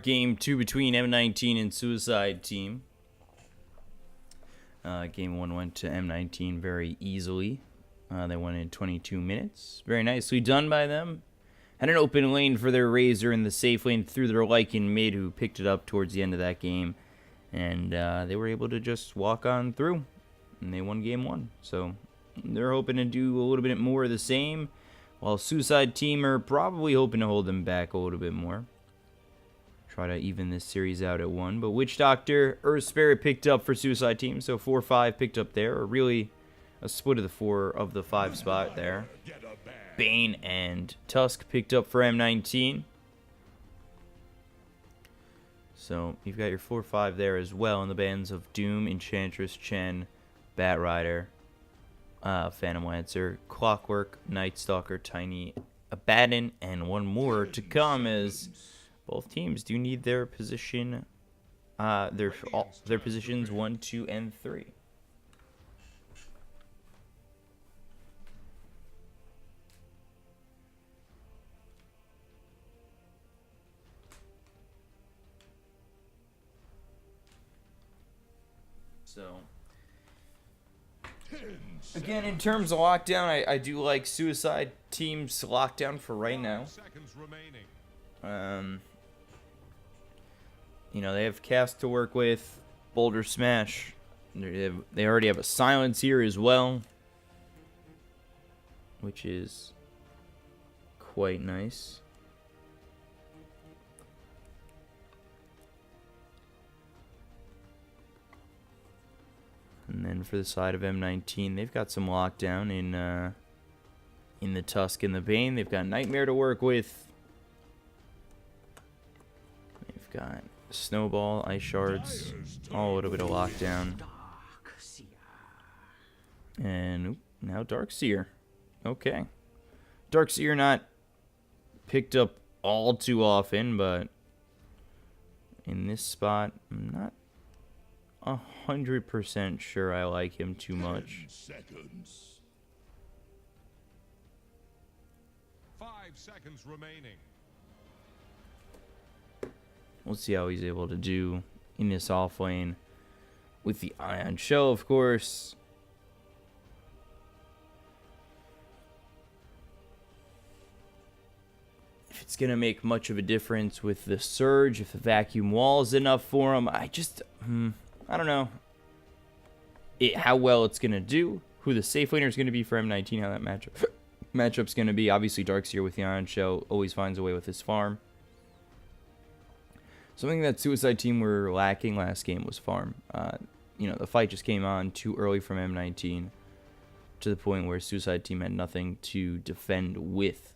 Game 2 between M19 and Suicide Team. Game 1 went to M19 very easily. They won in 22 minutes. Very nicely done by them. Had an open lane for their Razor in the safe lane through their Lycan mid, who picked it up towards the end of that game. And they were able to just walk on through. And they won game 1. So they're hoping to do a little bit more of the same. While Suicide Team are probably hoping to hold them back a little bit more. Try to even this series out at 1. But Witch Doctor, Earth Spirit picked up for Suicide Team. So 4-5 picked up there. Or really a split of the 4 of the 5 spot there. Bane and Tusk picked up for M19. So you've got your 4-5 there as well in the bands of Doom, Enchantress, Chen, Batrider, Phantom Lancer, Clockwork, Night Stalker, Tiny, Abaddon, and one more to come, as both teams do need their position, their positions 1, 2, and 3. So, again, in terms of lockdown, I do like Suicide Team's lockdown for right now. You know, they have Cast to work with, Boulder Smash. They already have a Silence here as well, which is quite nice. And then for the side of M19, they've got some lockdown in the Tusk and the Bane. They've got Nightmare to work with. They've got Snowball, Ice Shards, all a little bit of lockdown. And now Darkseer. Okay. Darkseer not picked up all too often, but in this spot, I'm not 100% sure I like him too much. 5 seconds remaining. We'll see how he's able to do in this off lane with the Ion Shell, of course. If it's going to make much of a difference with the Surge, if the Vacuum Wall is enough for him, I don't know how well it's going to do, who the safe laner is going to be for M19, how that matchup's going to be. Obviously, Darkseer with the Ion Shell always finds a way with his farm. Something that Suicide Team were lacking last game was farm. You know, the fight just came on too early from M19 to the point where Suicide Team had nothing to defend with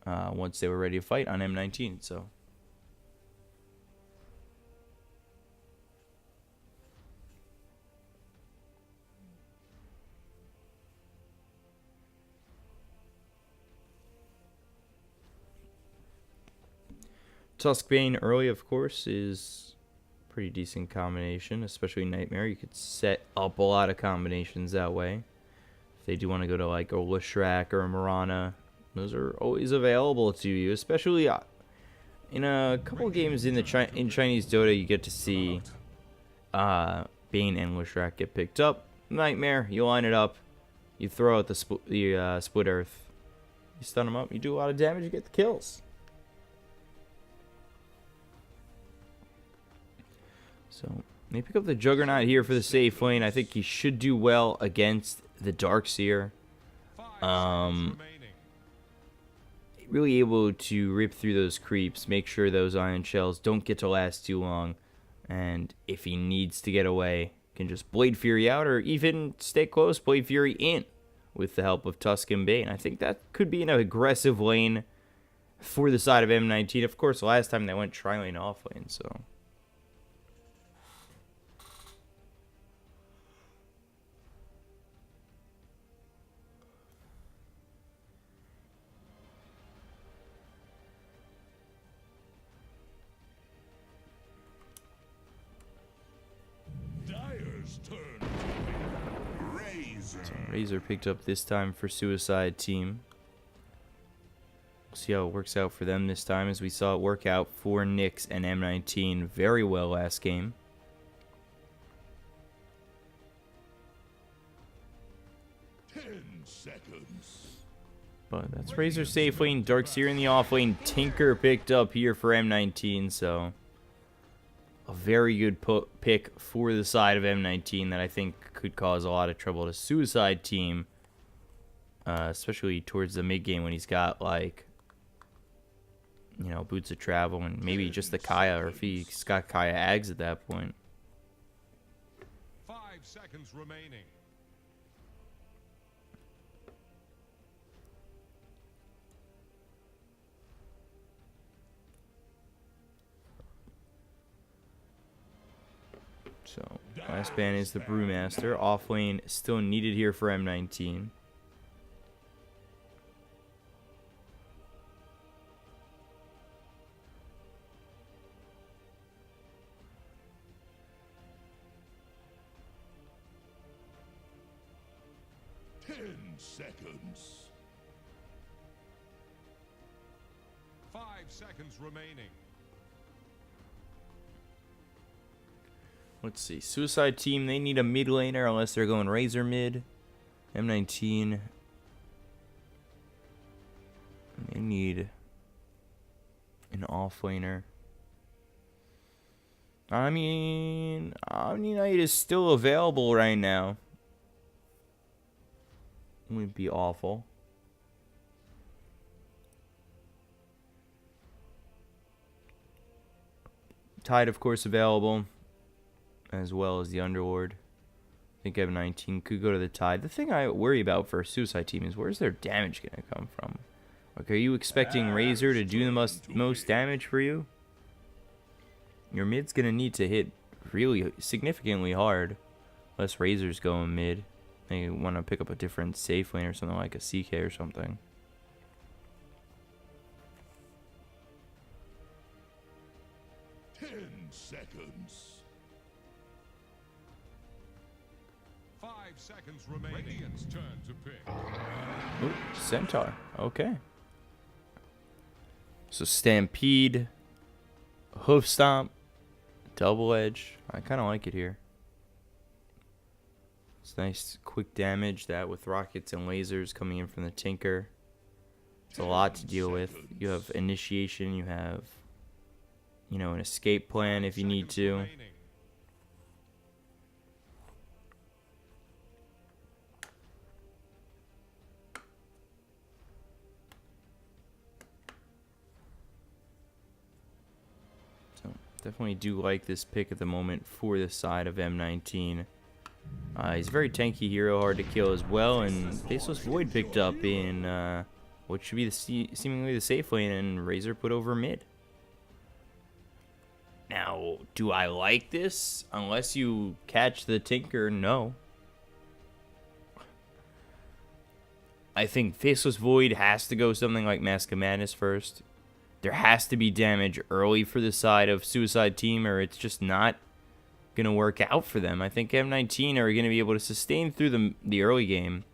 once they were ready to fight on M19. So Tusk Bane early, of course, is a pretty decent combination, especially Nightmare. You could set up a lot of combinations that way. If they do want to go to like a Leshrac or a Mirana, those are always available to you, especially in a couple of games in Chinese Dota. You get to see Bane and Leshrac get picked up. Nightmare, you line it up, you throw out the Split Earth, you stun them up, you do a lot of damage, you get the kills. So they pick up the Juggernaut here for the safe lane. I think he should do well against the Darkseer. Really able to rip through those creeps, make sure those Ion Shells don't get to last too long. And if he needs to get away, can just Blade Fury out or even stay close, Blade Fury in with the help of Tusk and Bane. I think that could be an aggressive lane for the side of M19. Of course, last time they went tri-lane off lane, so Razor picked up this time for Suicide Team. We'll see how it works out for them this time, as we saw it work out for Nix and M19 very well last game. But that's Razor safe lane, Darkseer in the off lane, Tinker picked up here for M19, so a very good pick for the side of M19 that I think could cause a lot of trouble to Suicide Team, especially towards the mid game when he's got, like, you know, Boots of Travel and maybe just the Kaya, or if he's got Kaya Ags at that point. 5 seconds remaining. So, last ban is the Brewmaster. Off lane still needed here for M19. Seconds. 5 seconds remaining. Let's see. Suicide Team, they need a mid laner unless they're going Razor mid. M19, they need an off laner. I mean, Omni-Knight is still available right now. Wouldn't be awful. Tide, of course, available, as well as the Underlord. I think M19 could go to the Tide. The thing I worry about for a Suicide Team is, where's their damage going to come from? Like, are you expecting Razor to do the most damage for you? Your mid's going to need to hit really significantly hard, unless Razor's going mid. They want to pick up a different safe lane or something like a CK or something. Seconds. 5 seconds remaining. Radiant's turn to pick. Ooh, Centaur. Okay. So Stampede, Hoof Stomp, Double Edge. I kind of like it here. It's nice quick damage, that with rockets and lasers coming in from the Tinker. It's a lot to deal with. You have initiation, you have, you know, an escape plan if you need to. So definitely do like this pick at the moment for the side of M19. He's a very tanky hero, hard to kill as well, and Faceless Void picked up in what should be the seemingly the safe lane, and Razor put over mid. Now, do I like this? Unless you catch the Tinker, no. I think Faceless Void has to go something like Mask of Madness first. There has to be damage early for the side of Suicide Team, or it's just not going to work out for them. I think M19 are going to be able to sustain through the early game.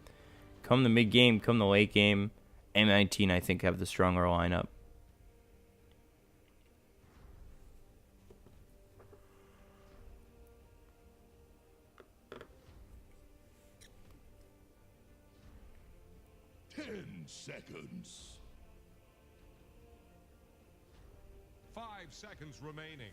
Come the mid game, come the late game, M19 I think have the stronger lineup. Seconds. 5 seconds remaining.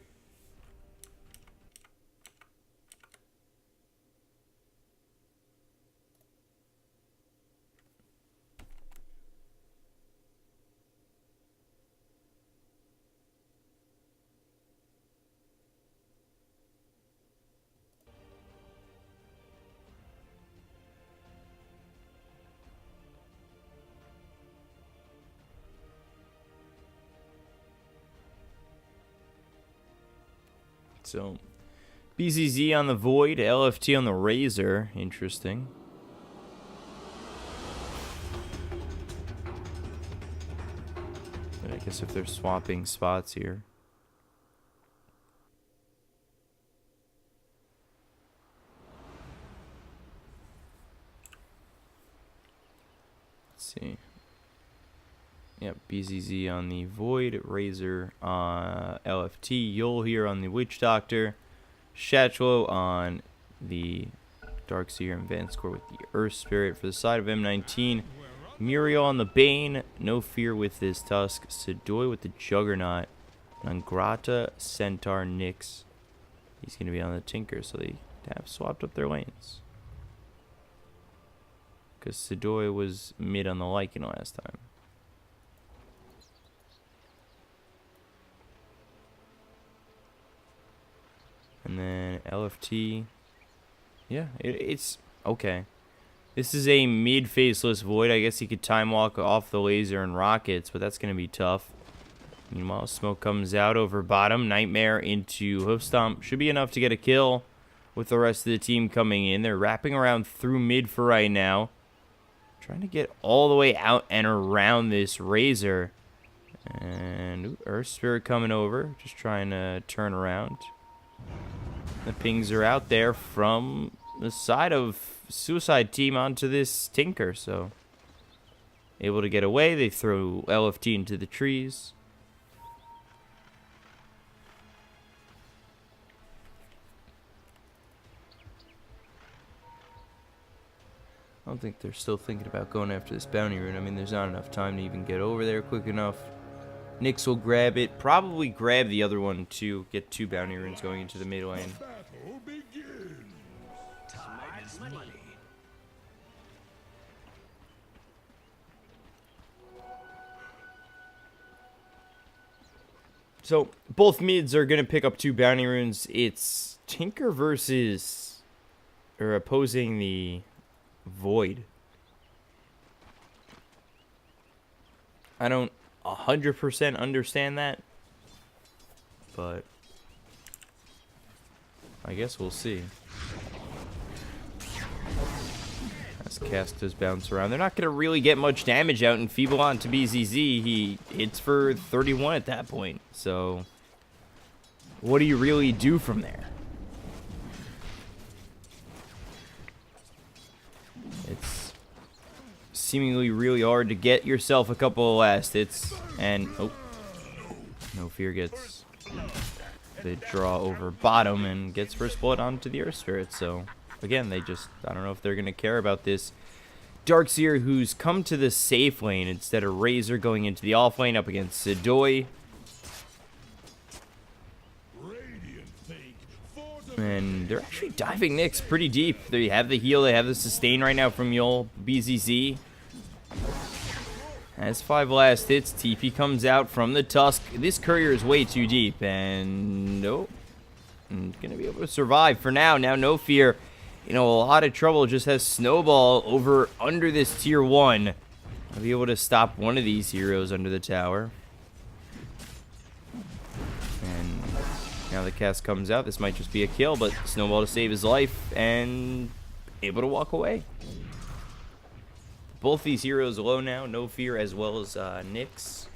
So, BZZ on the Void, LFT on the Razor. Interesting. But I guess if they're swapping spots here. Let's see. Yep, BZZ on the Void, Razor on LFT, Yul here on the Witch Doctor, Shatchlo on the Darkseer, and Vanscore with the Earth Spirit. For the side of M19, Muriel on the Bane, No Fear with this Tusk, Sidoi with the Juggernaut, Nangrata, Centaur, Nyx. He's going to be on the Tinker, so they have swapped up their lanes. Because Sidoi was mid on the Lycan last time. And then LFT. Yeah, it's okay. This is a mid-faceless Void. I guess he could time walk off the laser and rockets, but that's going to be tough. Meanwhile, smoke comes out over bottom. Nightmare into Hoofstomp. Should be enough to get a kill with the rest of the team coming in. They're wrapping around through mid for right now. Trying to get all the way out and around this Razor. And Earth Spirit coming over. Just trying to turn around. The pings are out there from the side of Suicide Team onto this Tinker. So, able to get away. They throw LFT into the trees. I don't think they're still thinking about going after this bounty rune. I mean, there's not enough time to even get over there quick enough. Nyx will grab it. Probably grab the other one to get 2 bounty runes going into the mid lane. Battle begins. Time is money. So, both mids are going to pick up 2 bounty runes. It's Tinker versus... or opposing the Void. I don't 100% understand that, but I guess we'll see. As cast does bounce around, they're not going to really get much damage out in Feeble onto BZZ. He hits for 31 at that point, so what do you really do from there? It's seemingly really hard to get yourself a couple of last hits, and oh, No Fear gets the draw over bottom and gets first blood onto the Earth Spirit. So again, they just, I don't know if they're gonna care about this Darkseer, who's come to the safe lane instead of Razor going into the off lane up against Sidoi. And they're actually diving Nyx pretty deep. They have the heal, they have the sustain right now from Yul. BZZ has 5 last hits. TP comes out from the Tusk. This courier is way too deep, and nope. Gonna be able to survive for now. Now No Fear, you know, a lot of trouble. Just has Snowball over under this tier 1. I'll be able to stop one of these heroes under the tower. And now the cast comes out. This might just be a kill, but Snowball to save his life and able to walk away. Both these heroes low now. No Fear as well as Nyx.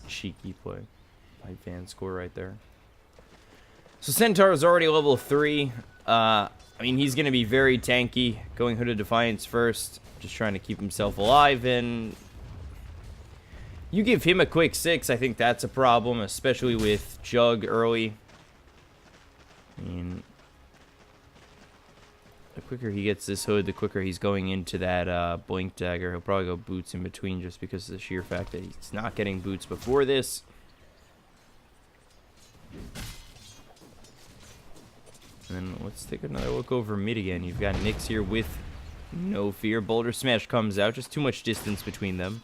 Cheeky play by Vanscore right there. So Centaur is already level 3. I mean, he's going to be very tanky. Going Hood of Defiance first. Just trying to keep himself alive. And you give him a quick 6, I think that's a problem. Especially with Jug early. I mean, the quicker he gets this Hood, the quicker he's going into that Blink Dagger. He'll probably go Boots in between just because of the sheer fact that he's not getting Boots before this. And then let's take another look over mid again. You've got Nyx here with No Fear. Boulder Smash comes out. Just too much distance between them.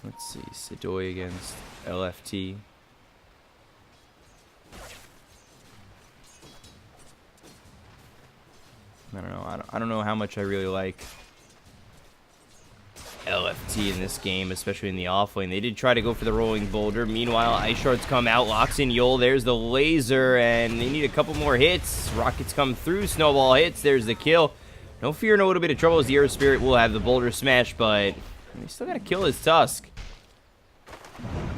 Let's see. Sidoi against LFT. I don't know. I don't know how much I really like LFT in this game, especially in the off lane. They did try to go for the rolling boulder. Meanwhile, Ice Shards come out, locks in Yol. There's the laser, and they need a couple more hits. Rockets come through, snowball hits. There's the kill. No fear in a little bit of trouble as the Air Spirit will have the boulder smash, but they still got to kill his Tusk.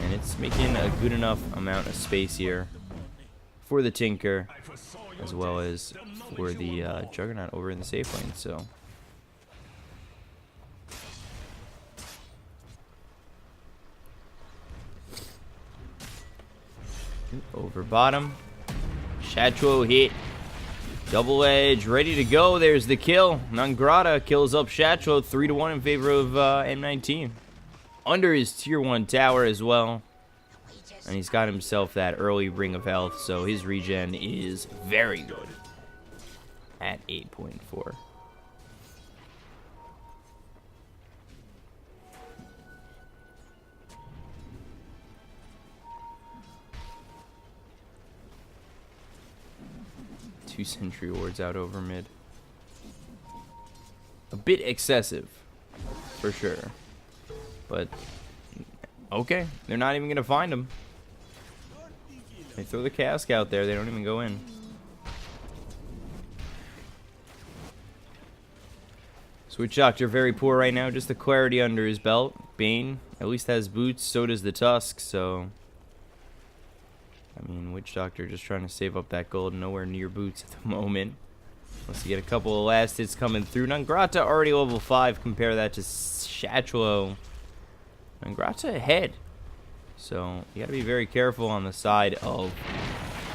And it's making a good enough amount of space here for the Tinker, as well as for the Juggernaut over in the safe lane. So over bottom, Shatuo hit, double edge, ready to go. There's the kill. Nangrata kills up Shatuo 3-1 in favor of M19. Under his tier 1 tower as well. And he's got himself that early ring of health, so his regen is very good at 8.4. Two sentry wards out over mid. A bit excessive, for sure. But, okay, they're not even going to find him. They throw the cask out there, they don't even go in. Switch Doctor very poor right now, just the clarity under his belt. Bane at least has boots, so does the Tusk, so... I mean, Witch Doctor just trying to save up that gold, nowhere near boots at the moment. Unless you get a couple of last hits coming through. Nangrata already level 5, compare that to Shatuo. Nangrata ahead. So, you gotta be very careful on the side of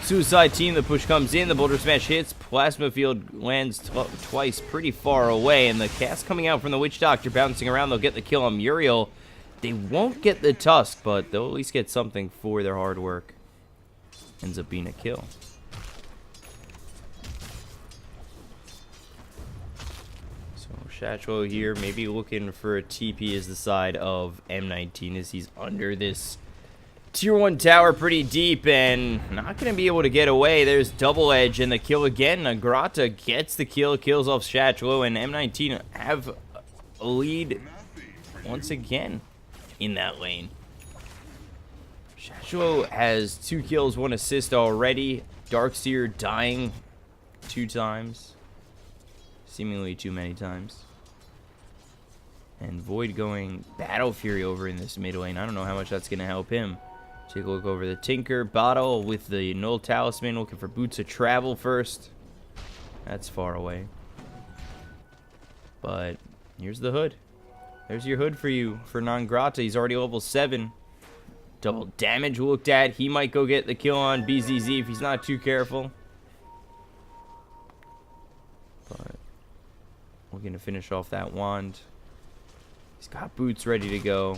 Suicide Team. The push comes in, the boulder smash hits, Plasma Field lands twice pretty far away, and the cast coming out from the Witch Doctor bouncing around. They'll get the kill on Muriel. They won't get the Tusk, but they'll at least get something for their hard work. Ends up being a kill. So Shatuo here, maybe looking for a TP as the side of M19 as he's under this tier 1 tower pretty deep and not going to be able to get away. There's double edge and the kill again. Nangrata gets the kill, kills off Shatuo, and M19 have a lead once again in that lane. Shatuo has 2 kills, 1 assist already. Darkseer dying 2 times. Seemingly too many times. And Void going Battle Fury over in this mid lane. I don't know how much that's going to help him. Take a look over the Tinker. Bottle with the Null Talisman, looking for Boots of Travel first. That's far away. But here's the hood. There's your hood for you, for Nangrata. He's already level 7. Double damage looked at. He might go get the kill on BZZ if he's not too careful. But we're going to finish off that wand. He's got boots ready to go.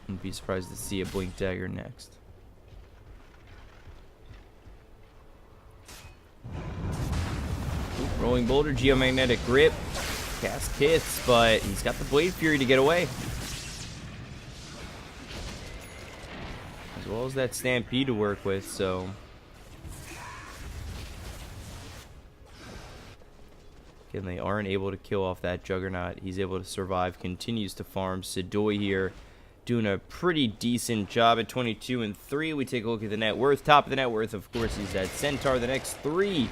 Wouldn't be surprised to see a Blink Dagger next. Rolling Boulder, Geomagnetic Grip. Cast hits, but he's got the Blade Fury to get away. As well as that Stampede to work with, so... Again, they aren't able to kill off that Juggernaut. He's able to survive, continues to farm. Sidoi here doing a pretty decent job at 22-3. We take a look at the net worth. Top of the net worth, of course, is that Centaur. The next 3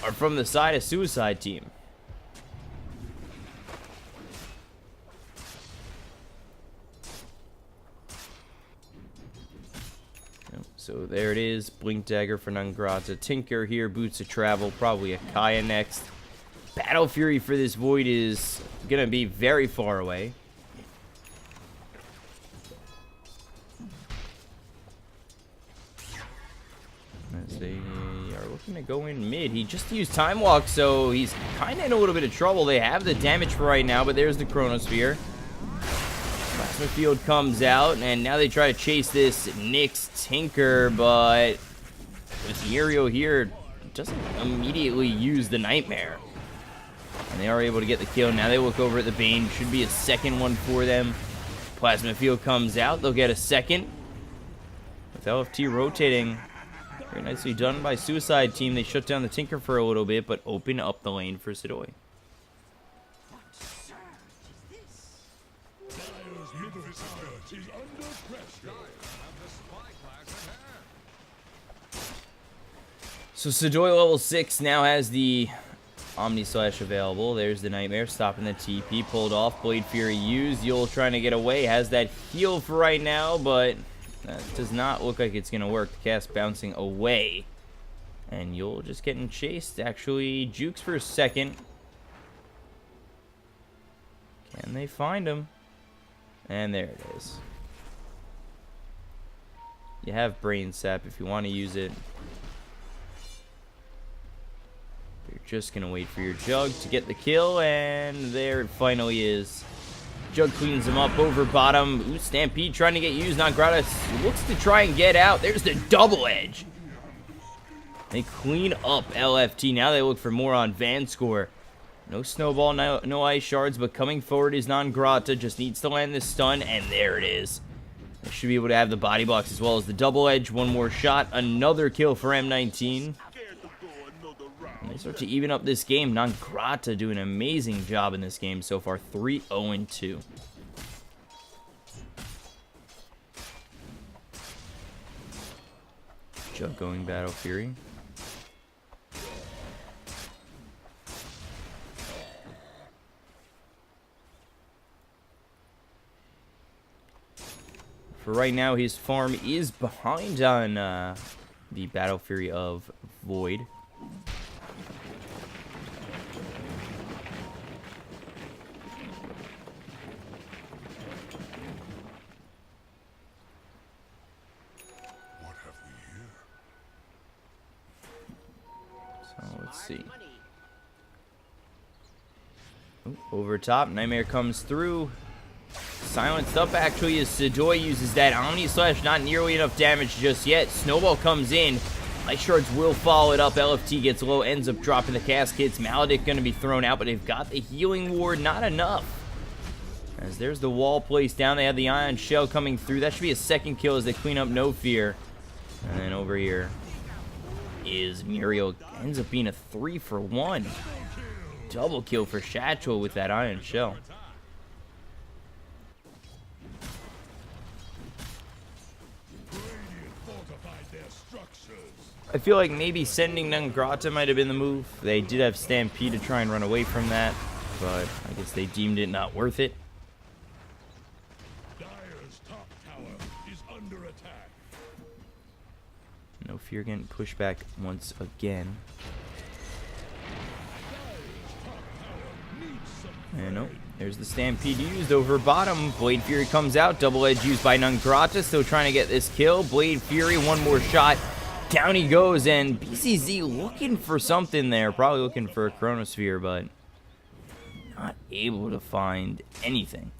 are from the side of Suicide Team. So there it is. Blink Dagger for Nangrata. Tinker here. Boots of Travel. Probably a Kaya next. Battle Fury for this Void is going to be very far away. As they are looking to go in mid. He just used Time Walk, so he's kind of in a little bit of trouble. They have the damage for right now, but there's the Chronosphere. Plasma Field comes out, and now they try to chase this Nyx Tinker, but with Uriel here, doesn't immediately use the Nightmare. And they are able to get the kill. Now they look over at the Bane. Should be a second one for them. Plasma Field comes out. They'll get a second. With LFT rotating. Very nicely done by Suicide Team. They shut down the Tinker for a little bit, but open up the lane for Sidoi. Middle tower is under pressure. Have the spy class at hand. So Sedoy level 6 now has the Omni Slash available. There's the Nightmare stopping the TP, pulled off. Blade Fury used. Yule trying to get away. Has that heal for right now, but that does not look like it's going to work. The cast bouncing away. And Yule just getting chased. Actually, jukes for a second. Can they find him? And there it is. You have Brain Sap if you want to use it. You're just going to wait for your Jug to get the kill, and there it finally is. Jug cleans him up over bottom. Ooh, Stampede trying to get used. Nongrata looks to try and get out. There's the double edge. They clean up LFT. Now they look for more on Vanscore. No snowball, no ice shards, but coming forward is Nongrata. Just needs to land the stun, and there it is. They should be able to have the body blocks as well as the double edge. One more shot. Another kill for M19. And they start to even up this game. Nongrata doing an amazing job in this game so far. 3-0-2. Jug going Battle Fury. For right now, his farm is behind on the Battle Fury of Void. What have we here? So let's see. Ooh, over top, Nightmare comes through. Silenced up actually as Sedoy uses that Omni Slash. Not nearly enough damage just yet. Snowball comes in. Ice Shards will follow it up. LFT gets low, ends up dropping the caskets. Maledict going to be thrown out, but they've got the Healing Ward. Not enough. As there's the wall placed down. They have the Ion Shell coming through. That should be a second kill as they clean up No Fear. And then over here is Muriel. Ends up being a 3-for-1. Double kill for Shatchel with that Ion Shell. I feel like maybe sending Nongrata might have been the move. They did have Stampede to try and run away from that, but I guess they deemed it not worth it. Dire's top tower is under attack. No Fear getting pushed back once again. And oh, there's the Stampede used over bottom. Blade Fury comes out. Double edge used by Nongrata. Still trying to get this kill. Blade Fury, one more shot. Down he goes, and BCZ looking for something there. Probably looking for a Chronosphere, but not able to find anything.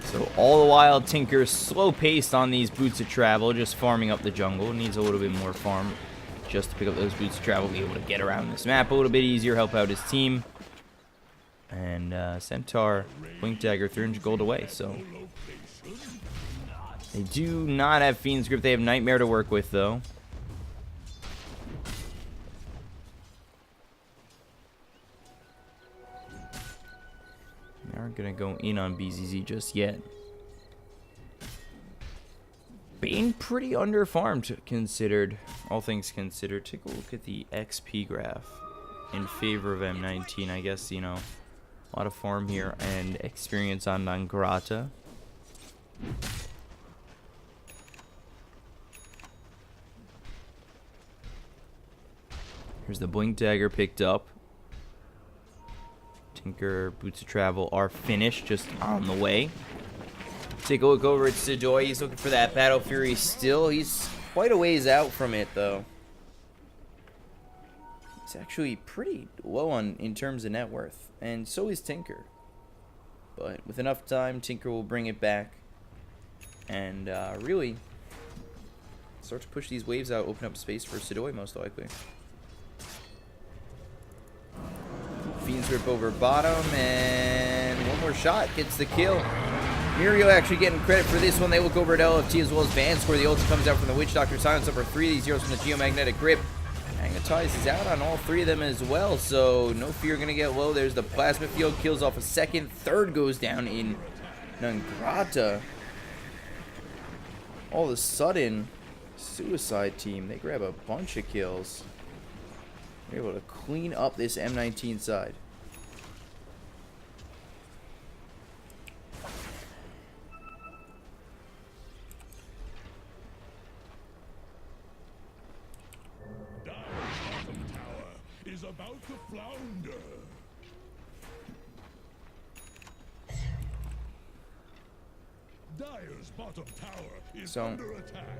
So all the while, Tinker's slow-paced on these Boots of Travel, just farming up the jungle. Needs a little bit more farm just to pick up those Boots of Travel, be able to get around this map a little bit easier, help out his team. And Centaur, Blink Dagger, 300 gold away, so they do not have Fiend's Grip. They have Nightmare to work with, though. They aren't going to go in on BZZ just yet. Being pretty underfarmed, considered, all things considered. Take a look at the XP graph in favor of M19. I guess, you know, a lot of farm here and experience on Nongrata. Here's the Blink Dagger picked up. Tinker, Boots of Travel are finished, just on the way. Take a look over at Sedoy. He's looking for that Battle Fury still. He's quite a ways out from it, though. He's actually pretty low on in terms of net worth, and so is Tinker. But with enough time, Tinker will bring it back and really start to push these waves out, open up space for Sedoy most likely. Fiend's Grip over bottom, and one more shot gets the kill. Muriel actually getting credit for this one. They look over at LFT as well as Van Square. The ulti comes out from the Witch Doctor. Silence over 3 of these heroes from the Geomagnetic Grip. Magnetizes out on all 3 of them as well, so no fear gonna get low. There's the Plasma Field, kills off a second. Third goes down in Nangrata. All of a sudden, Suicide Team, they grab a bunch of kills. They're able to clean up this M19 side. Is about to flounder. Dire's bottom tower is under attack.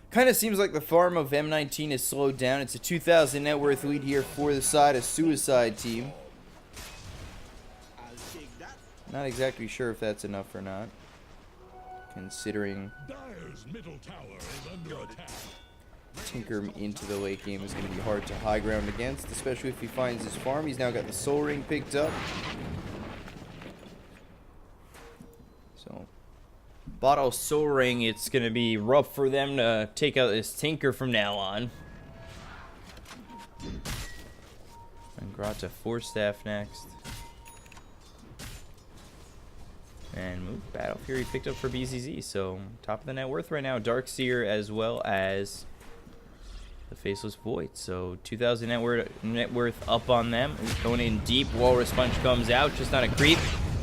Kind of seems like the farm of M19 is slowed down. It's a 2,000 net worth lead here for the side of Suicide Team. I'll take that. Not exactly sure if that's enough or not, considering Dire's middle tower is under attack. Tinker into the late game is going to be hard to high ground against, especially if he finds his farm. He's now got the Soul Ring picked up. So, Bottle Soul Ring, it's going to be rough for them to take out this Tinker from now on. And Grata Force Staff next. And move Battle Fury picked up for BZZ. So, top of the net worth right now. Darkseer as well as the Faceless Void. So 2,000 net worth up on them. Going in deep. Walrus Punch comes out. Just not a creep.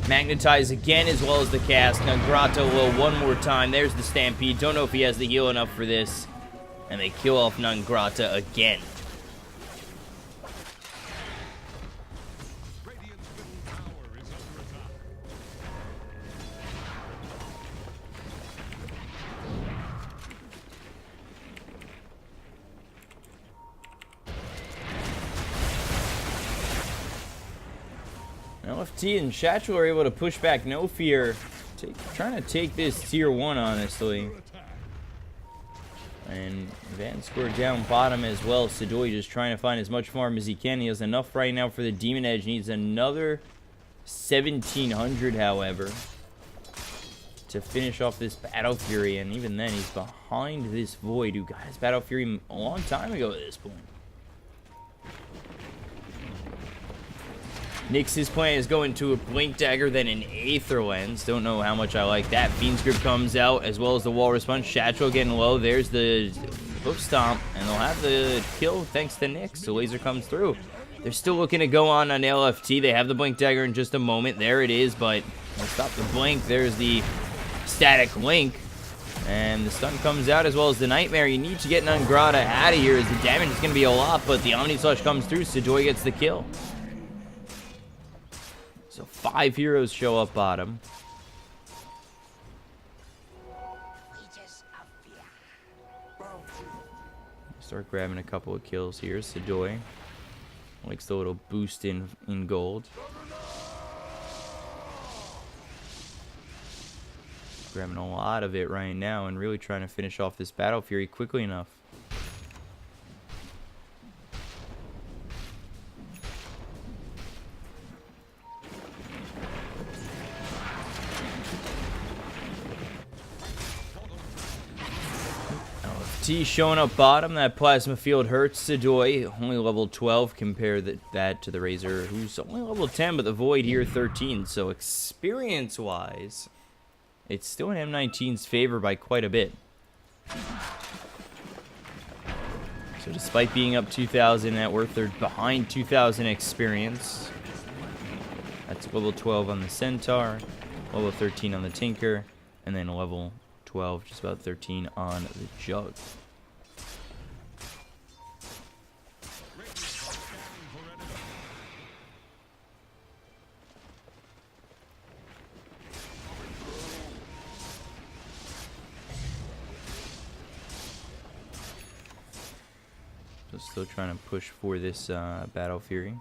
Magnetize again as well as the cast. Now Grata low one more time. There's the Stampede. Don't know if he has the heal enough for this. And they kill off Nangrata again. Radiant's middle tower is under attack. LFT and Shatchel are able to push back No Fear. Trying to take this tier 1, honestly. And Van Square down bottom as well. Sidoi just trying to find as much farm as he can. He has enough right now for the Demon Edge. Needs another 1,700, however, to finish off this Battle Fury. And even then, he's behind this Void, who got his Battle Fury a long time ago at this point. Nyx's plan is going to a Blink Dagger, then an Aether Lens. Don't know how much I like that. Fiend's Grip comes out, as well as the Walrus Punch. Shatchel getting low. There's the Hoof Stomp, and they'll have the kill thanks to Nyx. The laser comes through. They're still looking to go on LFT. They have the Blink Dagger in just a moment. There it is, but they'll stop the Blink. There's the Static Link. And the stun comes out as well as the Nightmare. You need to get Nangrata out of here as the damage is going to be a lot, but the Omni Slash comes through. Sidoi gets the kill. So 5 heroes show up bottom. Start grabbing a couple of kills here. Sidoi likes the little boost in gold. Grabbing a lot of it right now and really trying to finish off this Battle Fury quickly enough. LFT showing up bottom. That Plasma Field hurts Sidoi. Only level 12. Compare that to the Razor, who's only level 10, but the Void here 13. So experience-wise, it's still in M19's favor by quite a bit. So despite being up 2,000 net worth, they're behind 2,000 experience. That's level 12 on the Centaur, level 13 on the Tinker, and then level 12, just about 13 on the Jug. So still trying to push for this Battle Fury.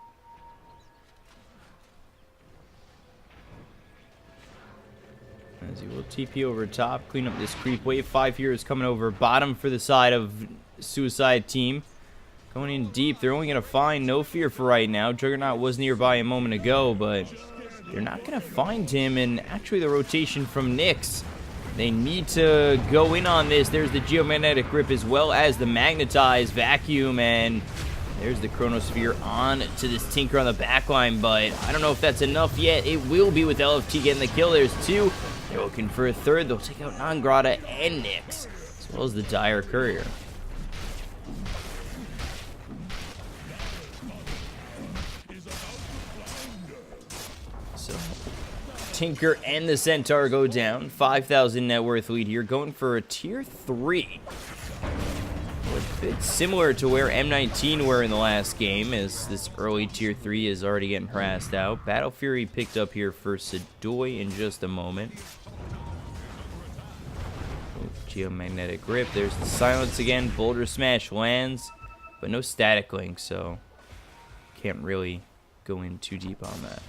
As he will TP over top, clean up this creep wave. 5 heroes coming over bottom for the side of Suicide Team. Going in deep. They're only going to find No Fear for right now. Juggernaut was nearby a moment ago, but they're not going to find him. And actually the rotation from Nyx, they need to go in on this. There's the geomagnetic grip as well as the magnetized vacuum, and there's the chronosphere on to this Tinker on the backline, but I don't know if that's enough yet. It will be with LFT getting the kill. There's two. They're looking for a third. They'll take out Nangrata and Nyx, as well as the Dire Courier. So Tinker and the Centaur go down. 5,000 net worth lead here, going for a tier 3. A bit similar to where M19 were in the last game, as this early tier 3 is already getting harassed out. Battle Fury picked up here for Sadoy in just a moment. Oh, geomagnetic grip. There's the silence again. Boulder Smash lands, but no static link, so can't really go in too deep on that.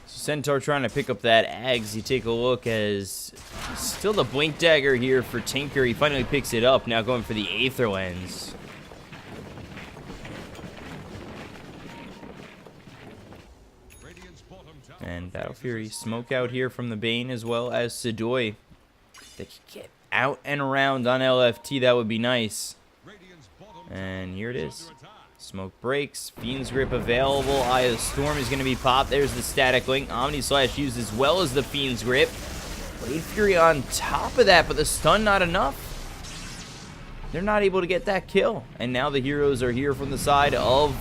Centaur trying to pick up that Ags. You take a look as still the Blink Dagger here for Tinker. He finally picks it up, now going for the Aether Lens. And Battle Fury smoke out here from the Bane as well as Sadoy. They could get out and around on LFT, that would be nice. And here it is. Smoke breaks, Fiend's Grip available, Eye of Storm is going to be popped. There's the static link, Omni Slash used as well as the Fiend's Grip. Blade Fury on top of that, but the stun not enough. They're not able to get that kill. And now the heroes are here from the side of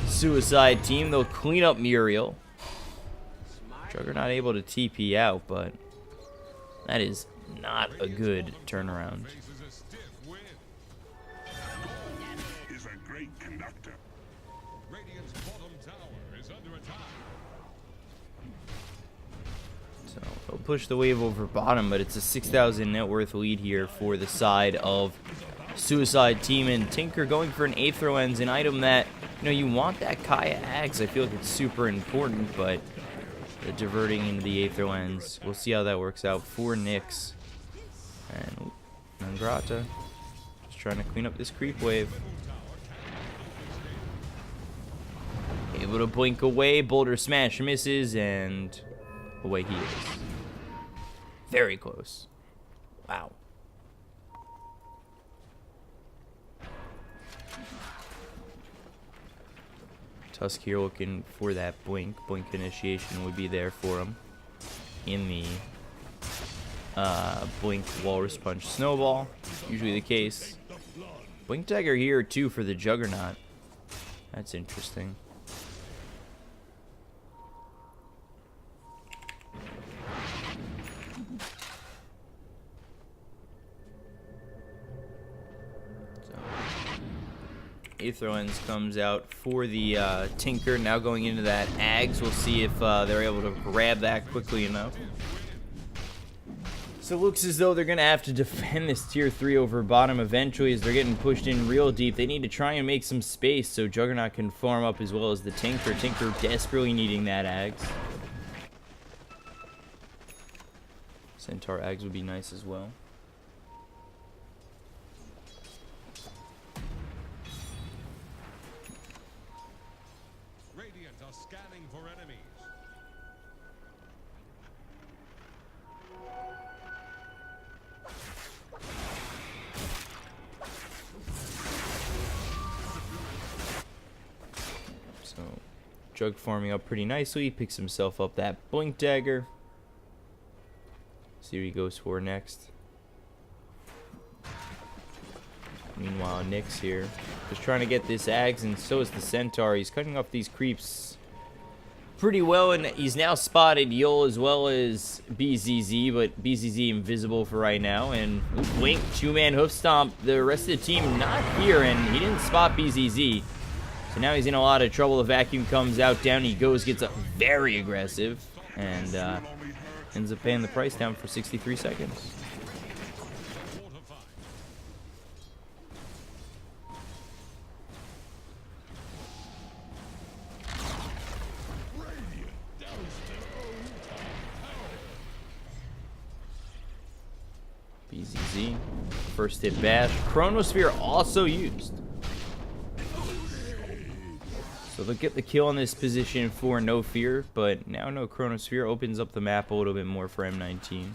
Suicide Team. They'll clean up Muriel. Juggernaut able to TP out, but that is not a good turnaround. So they'll push the wave over bottom, but it's a 6,000 net worth lead here for the side of Suicide Team. And Tinker going for an Aether Lens, an item that, you know, you want that Kaya Ags. I feel like it's super important, but the diverting into the Aether Lens, we'll see how that works out for Nyx. And Nangrata just trying to clean up this creep wave. Able to blink away, Boulder Smash misses, and away he is. Very close. Wow. Tusk here looking for that blink. Blink initiation would be there for him in the blink Walrus Punch Snowball. Usually the case. Blink Dagger here too for the Juggernaut. That's interesting. Aether Lens comes out for the Tinker. Now going into that Ags. We'll see if they're able to grab that quickly enough. So it looks as though they're going to have to defend this tier 3 over bottom eventually, as they're getting pushed in real deep. They need to try and make some space so Juggernaut can farm up as well as the Tinker. Tinker desperately needing that Ags. Centaur Ags would be nice as well. Scanning for enemies. So, Jug farming up pretty nicely. Picks himself up that Blink Dagger. See what he goes for next. Meanwhile, Nyx here just trying to get this Ags, and so is the Centaur. He's cutting off these creeps pretty well, and he's now spotted Yol as well as BZZ, but BZZ invisible for right now. And Blink, two-man hoof stomp. The rest of the team not here, and he didn't spot BZZ. So now he's in a lot of trouble. The vacuum comes out, down he goes, gets up very aggressive, and ends up paying the price down for 63 seconds. BZZ. First hit bash. Chronosphere also used. So they'll get the kill on this position for No Fear, but now no Chronosphere opens up the map a little bit more for M19.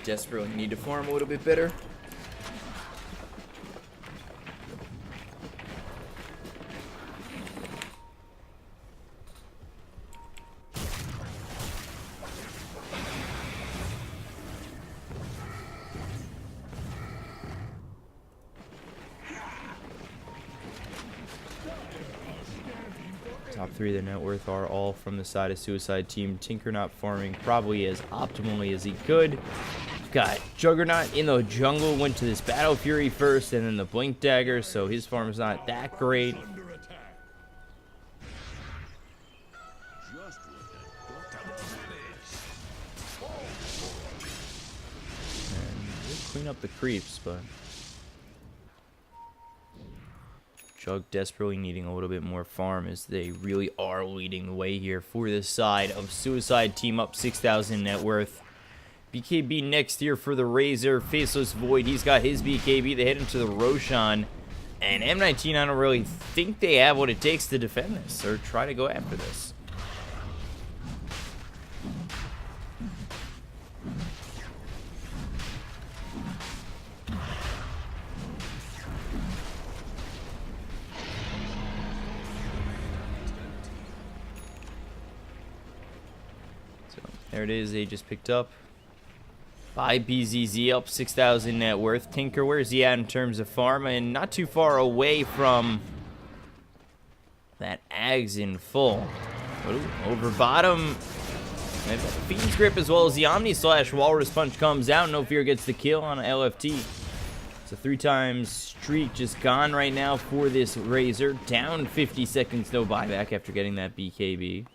Desperately need to farm a little bit better. Top 3 of the net worth are all from the side of Suicide Team. Tinker not farming probably as optimally as he could. Got Juggernaut in the jungle, went to this Battle Fury first and then the Blink Dagger, so his farm's not that great. Under attack. Just with And we'll clean up the creeps, but Jug desperately needing a little bit more farm as they really are leading the way here for this side of Suicide Team, up 6,000 net worth. BKB next here for the Razor. Faceless Void, he's got his BKB. They head into the Roshan. And M19, I don't really think they have what it takes to defend this or try to go after this. So there it is, they just picked up. By BZZ, up 6,000 net worth. Tinker, where's he at in terms of farm? And not too far away from that Ags in full. Ooh, over bottom. And Fiend's Grip as well as the Omni Slash. Walrus Punch comes out. No Fear gets the kill on an LFT. It's a 3-time streak just gone right now for this Razor. Down 50 seconds, no buyback after getting that BKB.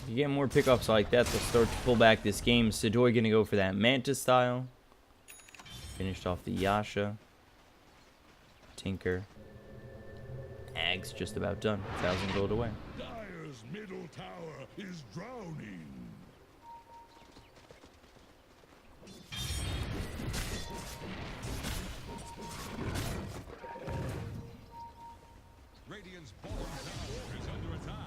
If you get more pickups like that, they'll start to pull back this game. Sidoi gonna go for that Manta style. Finished off the Yasha. Tinker. Ags just about done. 1,000 gold away. Dyer's middle tower is drowning. Radiant's bottom tower is under attack.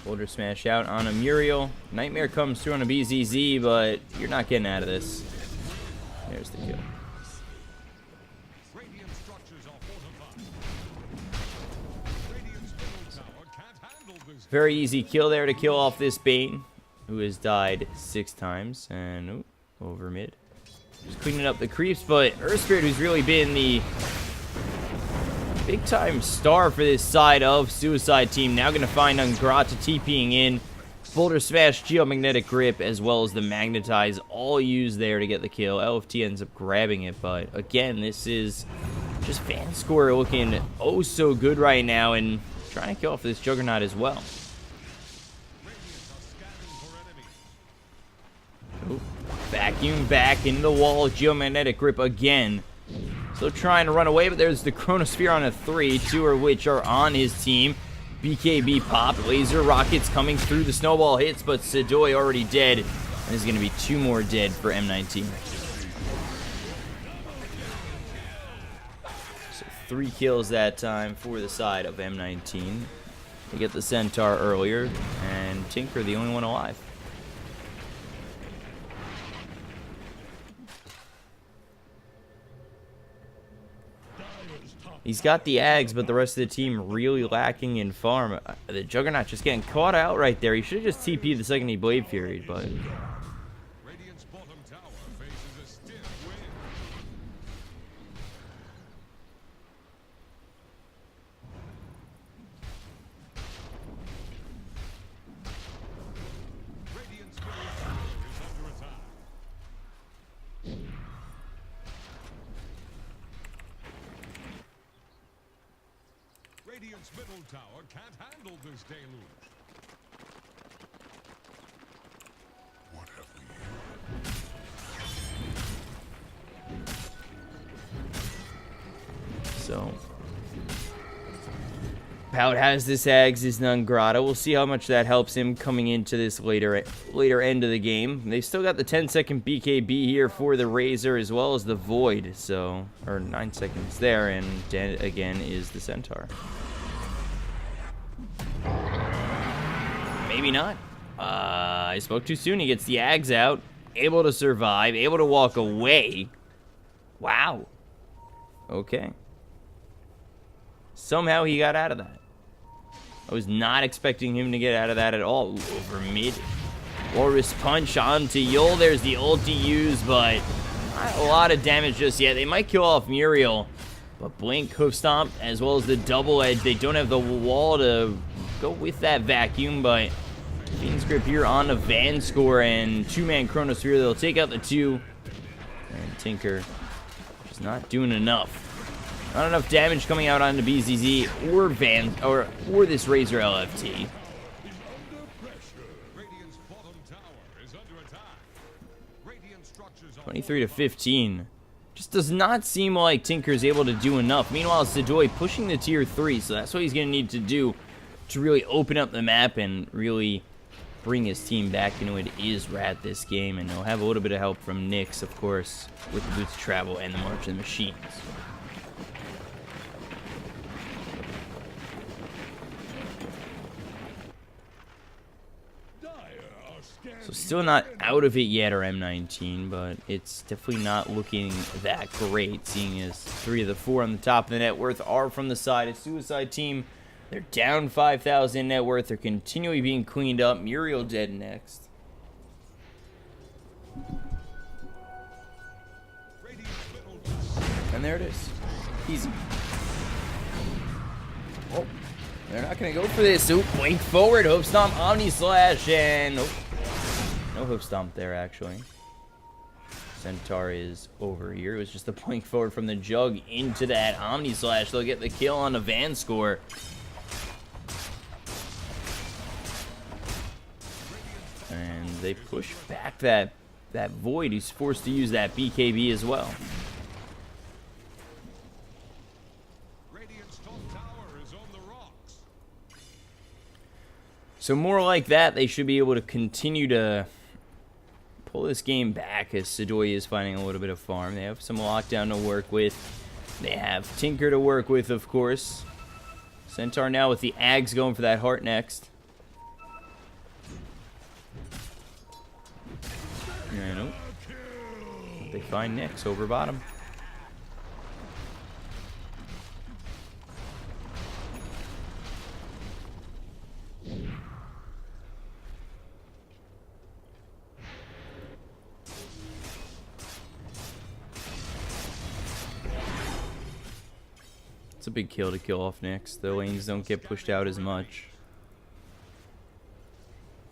Boulder Smash out on a Muriel. Nightmare comes through on a BZZ, but you're not getting out of this. There's the kill. Radiant structures are fortified. Radiant's middle tower can't handle this. Very easy kill there to kill off this Bane, who has died 6 times. And ooh, over mid. Just cleaning up the creeps, but Earth Spirit, who's really been the big time star for this side of Suicide Team, now going to find Ungrata TPing in. Boulder Smash, Geomagnetic Grip, as well as the Magnetize, all used there to get the kill. LFT ends up grabbing it, but again, this is just fan score looking oh so good right now, and trying to kill off this Juggernaut as well. Ooh, vacuum back into the wall, Geomagnetic Grip again. Still trying to run away, but there's the Chronosphere on a 3, 2 of which are on his team. BKB pop, laser rockets coming through, the snowball hits, but Sidoi already dead. And there's going to be 2 more dead for M19. So 3 kills that time for the side of M19. They get the Centaur earlier, and Tinker the only one alive. He's got the Ags, but the rest of the team really lacking in farm. The Juggernaut just getting caught out right there. He should have just TP'd the second he Blade Fury'd, but Radiant's bottom tower faces a stiff wind. Radiant's middle tower is under attack. Radiant's middle tower can't handle this deluge. What have we here? so out has this Ags' non grata. We'll see how much that helps him coming into this later end of the game. They still got the 10-second BKB here for the Razor as well as the Void. So, or 9 seconds there, and dead again is the Centaur. Maybe not. I spoke too soon. He gets the Ags out, able to survive, able to walk away. Wow. Okay. Somehow he got out of that. I was not expecting him to get out of that at all. Ooh, over mid. Walrus punch onto Yul. There's the ulti used, but not a lot of damage just yet. They might kill off Muriel, but Blink, Hoof Stomp, as well as the double edge. They don't have the wall to go with that vacuum, but Fiend's Grip here on the Van score and 2-man Chronosphere. They'll take out the 2. And Tinker just not doing enough. Not enough damage coming out onto BZZ or Van or this Razor LFT. 23-15. Just does not seem like Tinker's able to do enough. Meanwhile, Sidoi pushing the tier 3, so that's what he's going to need to do to really open up the map and really bring his team back into it is Rat this game. And he'll have a little bit of help from Nyx, of course, with the Boots of Travel and the March of the Machines. So still not out of it yet, or M19, but it's definitely not looking that great, seeing as 3 of the 4 on the top of the net worth are from the side of Suicide Team. They're down 5,000 net worth. They're continually being cleaned up. Muriel dead next. And there it is. Easy. Oh, they're not going to go for this. Oop, blink forward. Hope Stomp, Omni Slash, and... Oh. No Hoof Stomp there, actually. Centaur is over here. It was just the blink forward from the Jug into that Omni Slash. They'll get the kill on the Van score. And they push back that Void. He's forced to use that BKB as well. So more like that, they should be able to continue to pull this game back as Sidoi is finding a little bit of farm. They have some lockdown to work with. They have Tinker to work with, of course. Centaur now with the Ags going for that heart next. And they find Nyx over bottom. It's a big kill to kill off Nyx. The lanes don't get pushed out as much.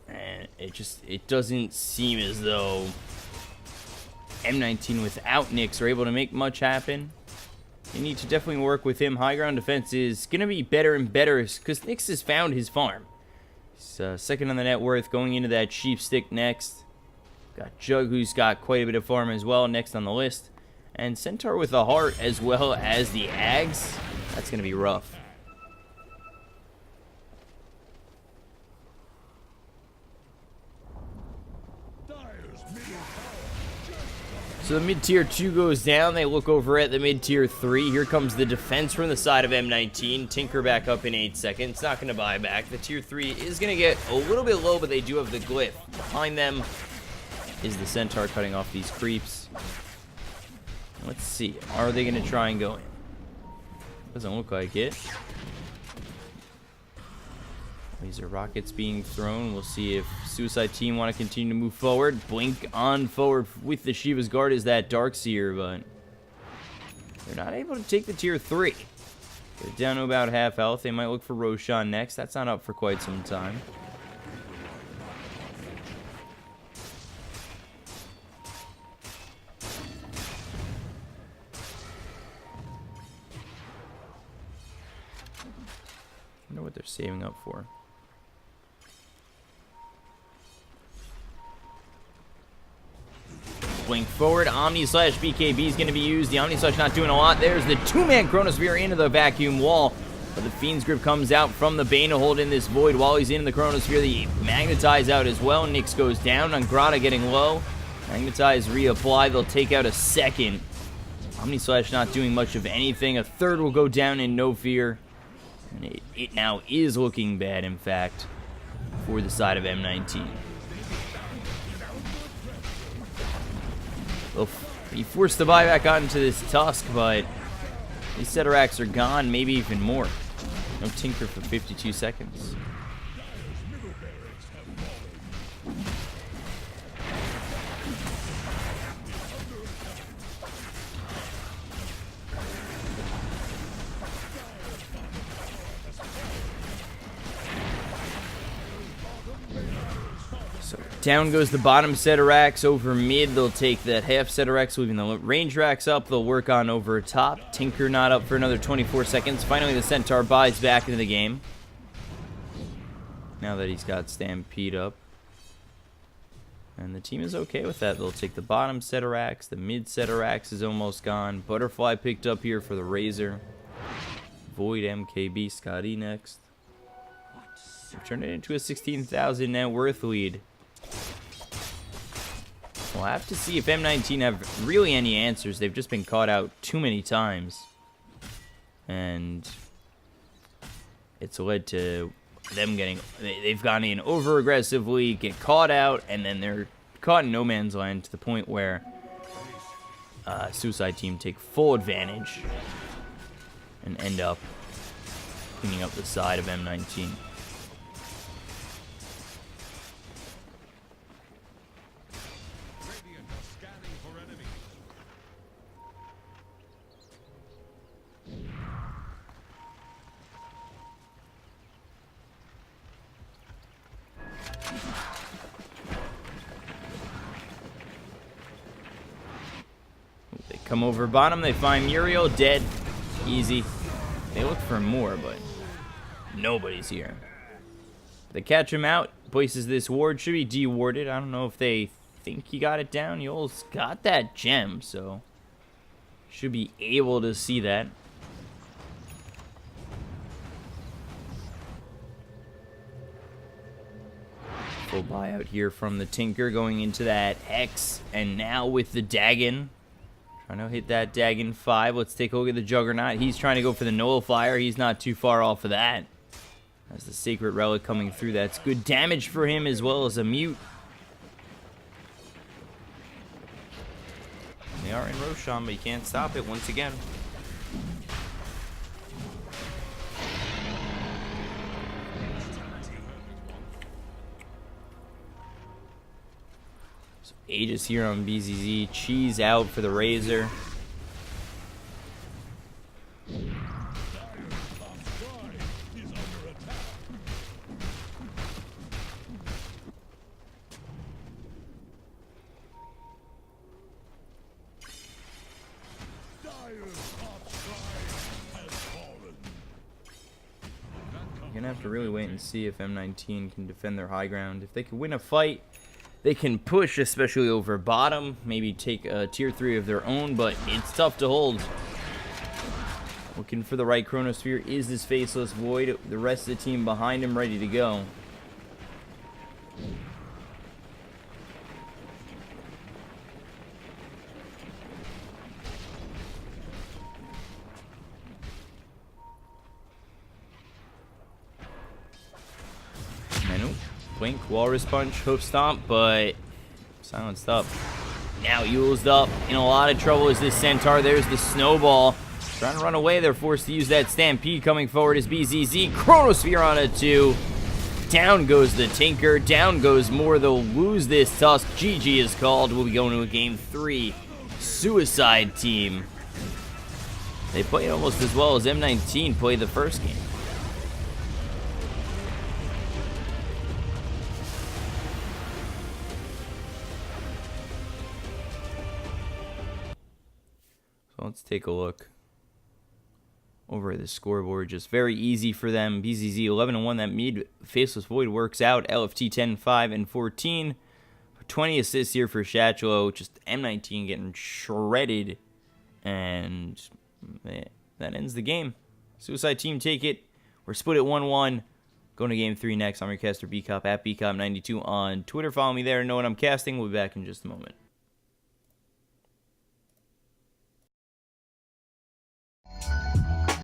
And it doesn't seem as though M19 without Nyx are able to make much happen. You need to definitely work with him. High ground defense is going to be better and better because Nyx has found his farm. He's second on the net worth, going into that Sheep Stick next. Got Jug, who's got quite a bit of farm as well, next on the list. And Centaur with the heart as well as the Ags. That's going to be rough. So the mid-tier 2 goes down. They look over at the mid-tier 3. Here comes the defense from the side of M19. Tinker back up in 8 seconds. Not going to buy back. The tier 3 is going to get a little bit low, but they do have the glyph. Behind them is the Centaur cutting off these creeps. Let's see. Are they going to try and go in? Doesn't look like it. These are rockets being thrown. We'll see if Suicide Team want to continue to move forward. Blink on forward with the Shiva's Guard is that Darkseer, but they're not able to take the tier 3. They're down to about half health. They might look for Roshan next. That's not up for quite some time. I wonder what they're saving up for. Blink forward. Omni Slash BKB is going to be used. The Omni Slash not doing a lot. There's the 2-man Chronosphere into the vacuum wall. But the Fiend's Grip comes out from the Bane to hold in this Void while he's in the Chronosphere. The Magnetize out as well. Nyx goes down. Angrata getting low. Magnetize reapply. They'll take out a second. Omnislash not doing much of anything. A third will go down in no fear. And it now is looking bad, in fact, for the side of M19. They'll be forced to buy back onto this Tusk, but these Ceteraks are gone, maybe even more. No Tinker for 52 seconds. So down goes the bottom Ceteraks. Over mid, they'll take that half Ceteraks, leaving the range racks up. They'll work on over top. Tinker not up for another 24 seconds. Finally, the Centaur buys back into the game. Now that he's got Stampede up. And the team is okay with that. They'll take the bottom Ceteraks. The mid Ceteraks is almost gone. Butterfly picked up here for the Razor. Void MKB Scotty next. Turn it into a 16,000 net worth lead. We'll have to see if M19 have really any answers. They've just been caught out too many times. And it's led to them getting... They've gone in over-aggressively, get caught out, and then they're caught in no man's land to the point where Suicide Team take full advantage and end up cleaning up the side of M19. They come over bottom, they find Muriel dead. Easy. They look for more, but nobody's here. They catch him out, places this ward, should be de-warded. I don't know if they think he got it down. Yoel's got that gem, so should be able to see that. Full buyout here from the Tinker going into that Hex, and now with the Dagon. Trying to hit that Dagon 5. Let's take a look at the Juggernaut. He's trying to go for the Nullifier. He's not too far off of that. That's the Sacred Relic coming through. That's good damage for him as well as a mute. They are in Roshan, but you can't stop it once again. So Aegis here on BZZ. Cheese out for the Razor. You're gonna have to really wait and see if M19 can defend their high ground. If they can win a fight, they can push, especially over bottom. Maybe take a tier 3 of their own, but it's tough to hold. Looking for the right Chronosphere is this Faceless Void. The rest of the team behind him ready to go. Blink, Walrus Punch, Hoof Stomp, but silenced up. Now Yule's up. In a lot of trouble is this Centaur. There's the Snowball. Trying to run away. They're forced to use that Stampede. Coming forward is BZZ. Chronosphere on a 2. Down goes the Tinker. Down goes more. They'll lose this Tusk. GG is called. We'll be going to a game 3. Suicide Team. They played almost as well as M19 played the first game. So let's take a look over at the scoreboard. Just very easy for them. BZZ 11-1. That mid Faceless Void works out. LFT 10-5 and 14. 20 assists here for Shachlo. Just M19 getting shredded. And that ends the game. Suicide Team take it We're split at 1-1. Going to game 3 next. I'm your caster, BCop, at BCop92 on Twitter. Follow me there and know what I'm casting. We'll be back in just a moment.